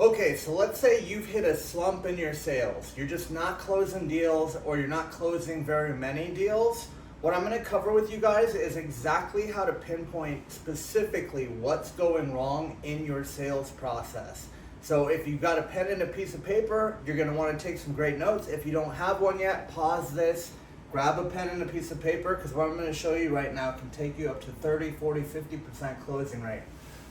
Okay, so let's say you've hit a slump in your sales. You're just not closing deals, or you're not closing very many deals. What I'm going to cover with you guys is exactly how to pinpoint specifically what's going wrong in your sales process. So if you've got a pen and a piece of paper, you're going to want to take some great notes. If you don't have one yet, pause this, grab a pen and a piece of paper, because what I'm going to show you right now can take you up to 30, 40, 50% closing rate.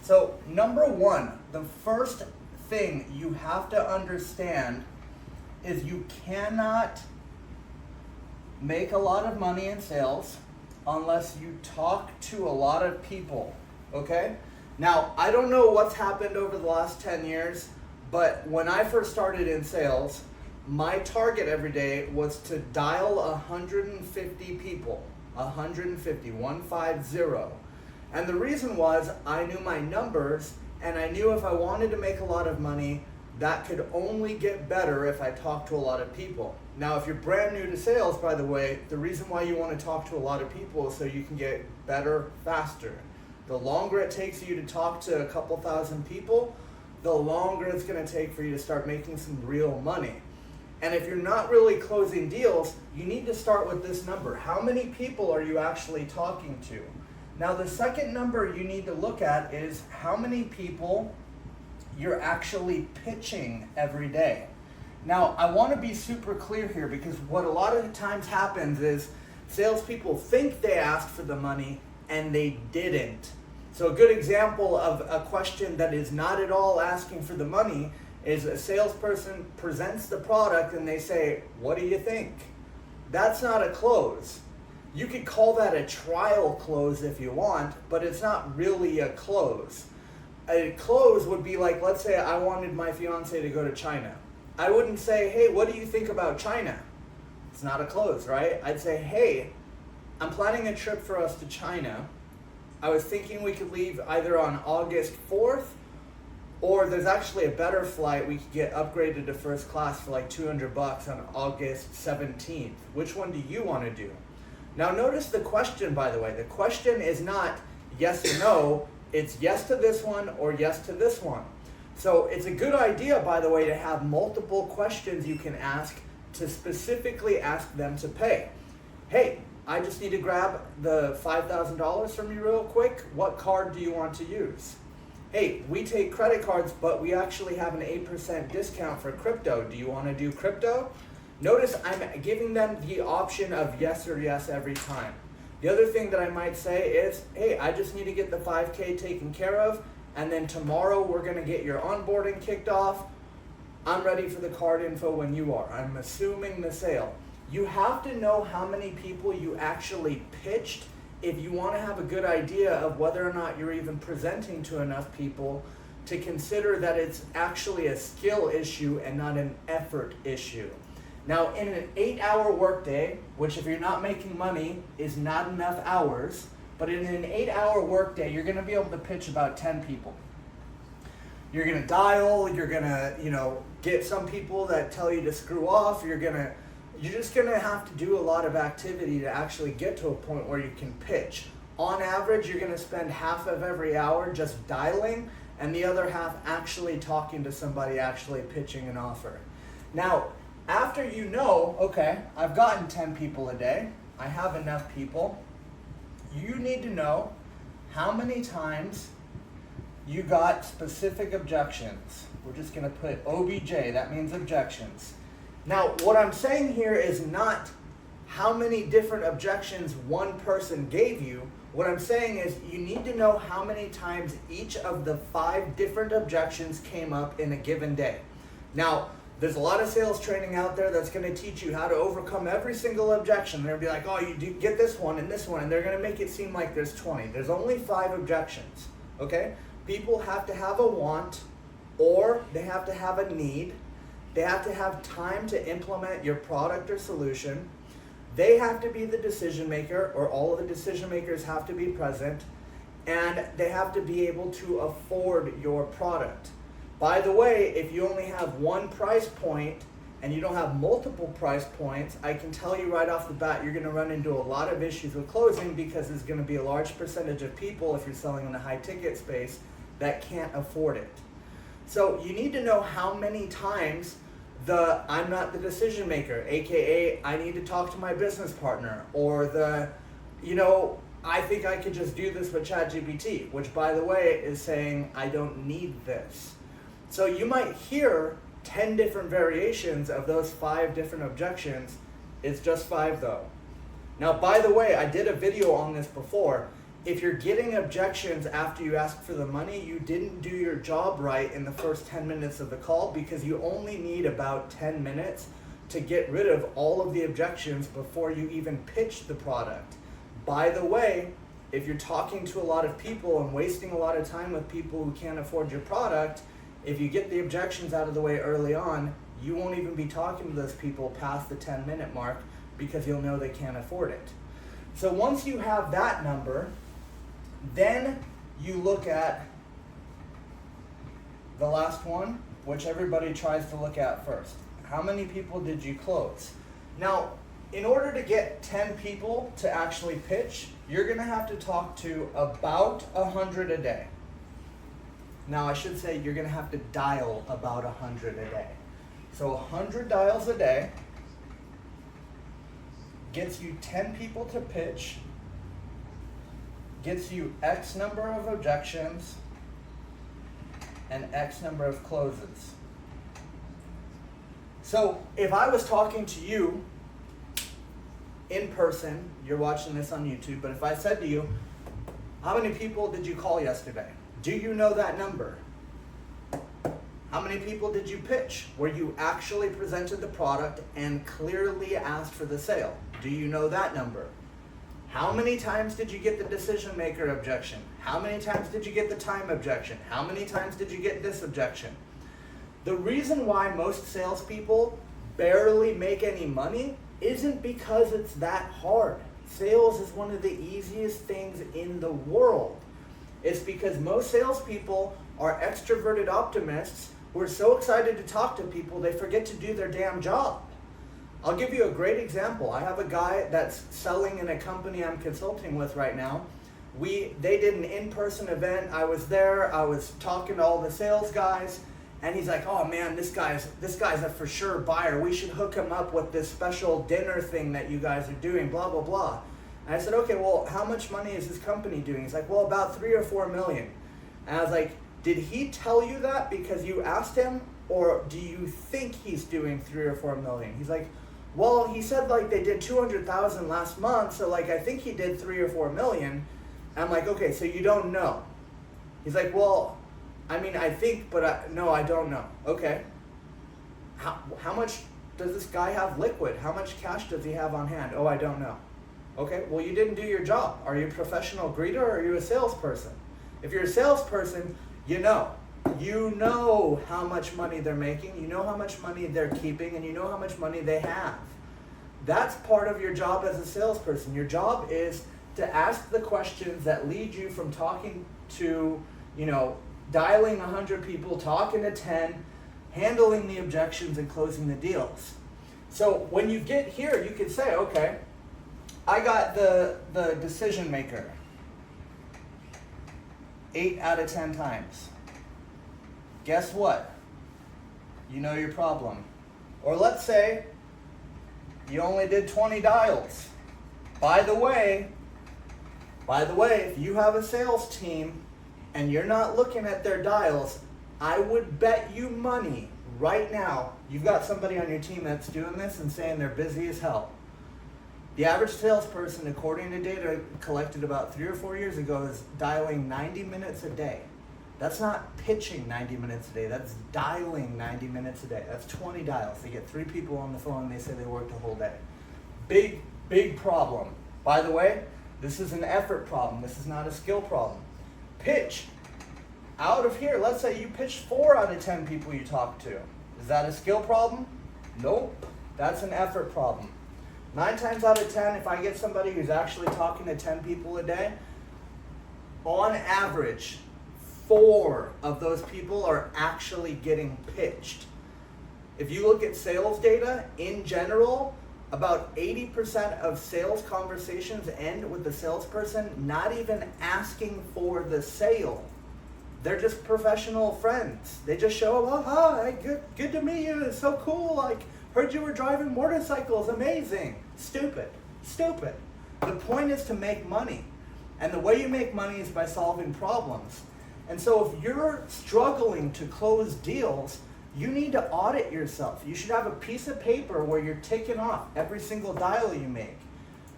So number one, the first thing you have to understand is you cannot make a lot of money in sales unless you talk to a lot of people, okay? Now, I don't know what's happened over the last 10 years, but when I first started in sales, my target every day was to dial 150 people, 150. And the reason was I knew my numbers, and I knew if I wanted to make a lot of money, that could only get better if I talked to a lot of people. Now, if you're brand new to sales, by the way, the reason why you want to talk to a lot of people is so you can get better faster. The longer it takes you to talk to a couple thousand people, the longer it's going to take for you to start making some real money. And if you're not really closing deals, you need to start with this number. How many people are you actually talking to? Now, the second number you need to look at is how many people you're actually pitching every day. Now, I want to be super clear here, because what a lot of times happens is salespeople think they asked for the money and they didn't. So a good example of a question that is not at all asking for the money is a salesperson presents the product and they say, "What do you think?" That's not a close. You could call that a trial close if you want, but it's not really a close. A close would be like, let's say I wanted my fiance to go to China. I wouldn't say, "Hey, what do you think about China?" It's not a close, right? I'd say, "Hey, I'm planning a trip for us to China. I was thinking we could leave either on August 4th, or there's actually a better flight we could get upgraded to first class for like $200 on August 17th. Which one do you want to do?" Now notice the question, by the way. The question is not yes or no, it's yes to this one or yes to this one. So it's a good idea, by the way, to have multiple questions you can ask to specifically ask them to pay. "Hey, I just need to grab the $5,000 from you real quick. What card do you want to use?" "Hey, we take credit cards, but we actually have an 8% discount for crypto. Do you want to do crypto?" Notice I'm giving them the option of yes or yes every time. The other thing that I might say is, "Hey, I just need to get the 5K taken care of, and then tomorrow we're going to get your onboarding kicked off. I'm ready for the card info when you are." I'm assuming the sale. You have to know how many people you actually pitched if you want to have a good idea of whether or not you're even presenting to enough people to consider that it's actually a skill issue and not an effort issue. Now, in an 8-hour workday, which if you're not making money is not enough hours, but in an 8-hour workday, you're going to be able to pitch about 10 people. You're going to dial, you're going to, get some people that tell you to screw off, you're just going to have to do a lot of activity to actually get to a point where you can pitch. On average, you're going to spend half of every hour just dialing and the other half actually talking to somebody, actually pitching an offer. Now, after you know, okay, I've gotten 10 people a day, I have enough people, you need to know how many times you got specific objections. We're just going to put OBJ, that means objections. Now, what I'm saying here is not how many different objections one person gave you. What I'm saying is you need to know how many times each of the 5 different objections came up in a given day. Now, there's a lot of sales training out there that's going to teach you how to overcome every single objection. They'll be like, "Oh, you do get this one, and they're going to make it seem like there's 20. There's only 5 objections, okay? People have to have a want, or they have to have a need. They have to have time to implement your product or solution. They have to be the decision maker, or all of the decision makers have to be present, and they have to be able to afford your product. By the way, if you only have one price point and you don't have multiple price points, I can tell you right off the bat, you're going to run into a lot of issues with closing, because there's going to be a large percentage of people, if you're selling in the high ticket space, that can't afford it. So you need to know how many times the I'm not the decision maker, aka I need to talk to my business partner, or the, I think I could just do this with ChatGPT, which by the way is saying I don't need this. So you might hear 10 different variations of those 5 different objections. It's just 5 though. Now, by the way, I did a video on this before. If you're getting objections after you ask for the money, you didn't do your job right in the first 10 minutes of the call, because you only need about 10 minutes to get rid of all of the objections before you even pitch the product. By the way, if you're talking to a lot of people and wasting a lot of time with people who can't afford your product, if you get the objections out of the way early on, you won't even be talking to those people past the 10-minute mark, because you'll know they can't afford it. So once you have that number, then you look at the last one, which everybody tries to look at first. How many people did you close? Now, in order to get 10 people to actually pitch, you're gonna have to talk to about 100 a day. Now, I should say you're gonna have to dial about 100 a day. So 100 dials a day gets you 10 people to pitch, gets you X number of objections, and X number of closes. So if I was talking to you in person, you're watching this on YouTube, but if I said to you, how many people did you call yesterday? Do you know that number? How many people did you pitch where you actually presented the product and clearly asked for the sale? Do you know that number? How many times did you get the decision maker objection? How many times did you get the time objection? How many times did you get this objection? The reason why most salespeople barely make any money isn't because it's that hard. Sales is one of the easiest things in the world. It's because most salespeople are extroverted optimists who are so excited to talk to people they forget to do their damn job. I'll give you a great example. I have a guy that's selling in a company I'm consulting with right now. They did an in-person event. I was there. I was talking to all the sales guys, and he's like, "Oh man, this guy's a for sure buyer. We should hook him up with this special dinner thing that you guys are doing, blah, blah, blah." And I said, "Okay, well, how much money is his company doing?" He's like, "Well, about 3 or 4 million." And I was like, "Did he tell you that because you asked him, or do you think he's doing 3 or 4 million?" He's like, "Well, he said like they did 200,000 last month, so like I think he did 3 or 4 million." And I'm like, "Okay, so you don't know?" He's like, "Well, I mean, I think, but no, I don't know." "Okay. How much does this guy have liquid? How much cash does he have on hand?" "Oh, I don't know." "Okay, well, you didn't do your job. Are you a professional greeter, or are you a salesperson? If you're a salesperson, you know how much money they're making, you know how much money they're keeping, and you know how much money they have. That's part of your job as a salesperson. Your job is to ask the questions that lead you from talking to, dialing 100 people, talking to 10, handling the objections, and closing the deals. So when you get here, you can say, okay, I got the decision maker 8 out of 10 times. Guess what? You know your problem. Or let's say you only did 20 dials. By the way, if you have a sales team and you're not looking at their dials, I would bet you money right now, you've got somebody on your team that's doing this and saying they're busy as hell. The average salesperson, according to data collected about 3 or 4 years ago, is dialing 90 minutes a day. That's not pitching 90 minutes a day, that's dialing 90 minutes a day. That's 20 dials. They get 3 people on the phone and they say they worked a whole day. Big problem. By the way, this is an effort problem. This is not a skill problem. Pitch. Out of here, let's say you pitched 4 out of 10 people you talk to. Is that a skill problem? Nope. That's an effort problem. 9 times out of 10, if I get somebody who's actually talking to 10 people a day, on average, 4 of those people are actually getting pitched. If you look at sales data, in general, about 80% of sales conversations end with the salesperson not even asking for the sale. they're just professional friends. They just show up, oh, hi, good to meet you, it's so cool, like, heard you were driving motorcycles, amazing. Stupid. The point is to make money. And the way you make money is by solving problems. And so if you're struggling to close deals, you need to audit yourself. You should have a piece of paper where you're ticking off every single dial you make.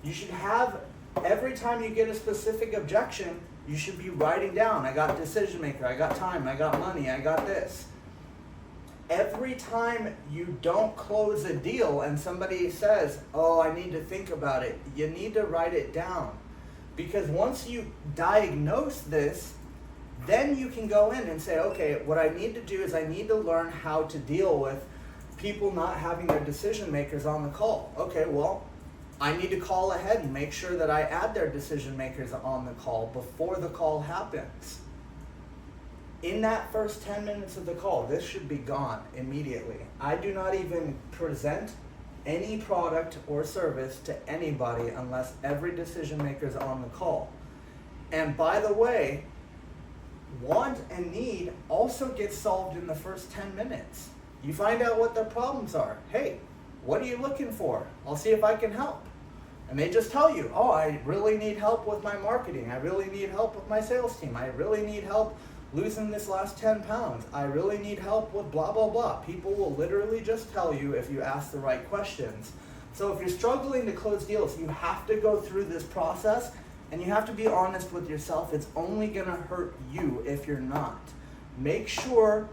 You should have, every time you get a specific objection, you should be writing down, I got decision maker, I got time, I got money, I got this. Every time you don't close a deal and somebody says, oh, I need to think about it, you need to write it down. Because once you diagnose this, then you can go in and say, okay, what I need to do is I need to learn how to deal with people not having their decision makers on the call. Okay, well, I need to call ahead and make sure that I add their decision makers on the call before the call happens. In that first 10 minutes of the call, this should be gone immediately. I do not even present any product or service to anybody unless every decision maker is on the call. And by the way, want and need also gets solved in the first 10 minutes. You find out what their problems are. Hey, what are you looking for? I'll see if I can help. And they just tell you, oh, I really need help with my marketing. I really need help with my sales team. I really need help losing this last 10 pounds. I really need help with blah, blah, blah. People will literally just tell you if you ask the right questions. So if you're struggling to close deals, you have to go through this process and you have to be honest with yourself. It's only gonna hurt you if you're not. Make sure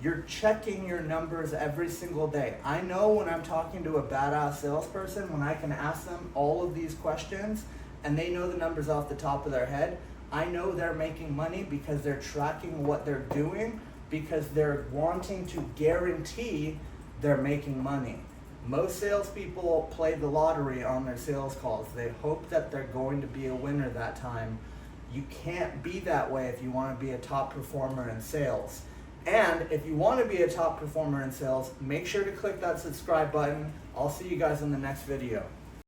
you're checking your numbers every single day. I know when I'm talking to a badass salesperson, when I can ask them all of these questions and they know the numbers off the top of their head, I know they're making money because they're tracking what they're doing, because they're wanting to guarantee they're making money. Most salespeople play the lottery on their sales calls. They hope that they're going to be a winner that time. You can't be that way if you want to be a top performer in sales. And if you want to be a top performer in sales, make sure to click that subscribe button. I'll see you guys in the next video.